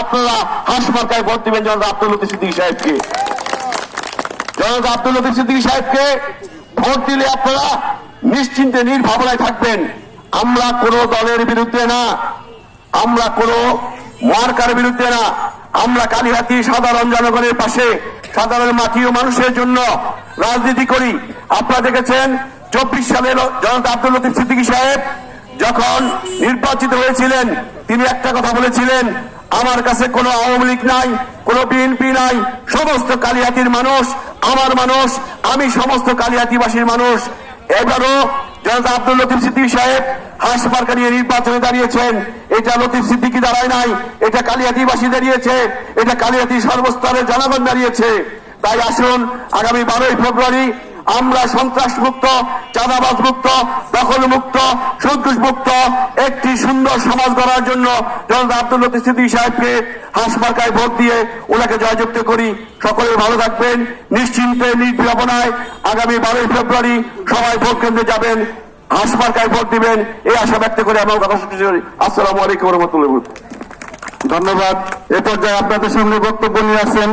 আপনারা হাঁস মার্কায় ভোট দিবেন জনাব আব্দুল লতিফ সিদ্দিকী সাহেবকে। জনাব আব্দুল লতিফ সিদ্দিকী সাহেবকে ভোট দিলে আপনারা নিশ্চিন্তে নির্ভাবনায় থাকবেন। আমরা কোন দলের বিরুদ্ধে না, আমরা কোন মার্কার বিরুদ্ধে না, আমরা কালিহাতী সাধারণ জনগণের পাশে, সাধারণ মাটি ও মানুষের জন্য রাজনীতি করি। আপনারা দেখেছেন 24 সালে জনাব আব্দুল লতিফ সিদ্দিকী সাহেব যখন নির্বাচিত হয়েছিলেন, তিনি একটা কথা বলেছিলেন, আমার কাছে কোনো আওয়ামী লীগ নাই, কোনো বিএনপি নাই, সমস্ত কালিহাতীর মানুষ আমার মানুষ, আমি সমস্ত কালিহাতীবাসীর মানুষ। এবারও জনাব আব্দুল লতিফ সিদ্দিকী সাহেব হাঁস মার্কা নিয়ে নির্বাচনে দাঁড়িয়েছেন। এটা লতিফ সিদ্দিকী দাঁড়ায় নাই, এটা কালিহাতীবাসী দাঁড়িয়েছে, এটা কালিহাতী সর্বস্তরের জনগণ দাঁড়িয়েছে। তাই আসুন আগামী 12ই ফেব্রুয়ারি আমরা সন্ত্রাস মুক্ত, চাঁদাবাজ মুক্ত, দখল মুক্ত, সন্ত্রাস মুক্ত একটি সুন্দর সমাজ গড়ার জন্য জনাব আব্দুল লতিফ সিদ্দিকী সাহেবকে হাঁস মার্কায় ভোট দিয়ে ওনাকে জয়যুক্ত করি। সকলে ভালো থাকবেন, নিশ্চিন্তে নির্বিঘ্নায় আগামী 12ই ফেব্রুয়ারি সবাই ভোট কেন্দ্রে যাবেন, হাঁস মার্কায় ভোট দিবেন, এই আশা ব্যক্ত করে আমার কথা শুনতে করি। আসসালামু আলাইকুম ওয়া রাহমাতুল্লাহি। ধন্যবাদ। এ পর্যায়ে আপনাদের সামনে বক্তব্য নিয়ে আসেন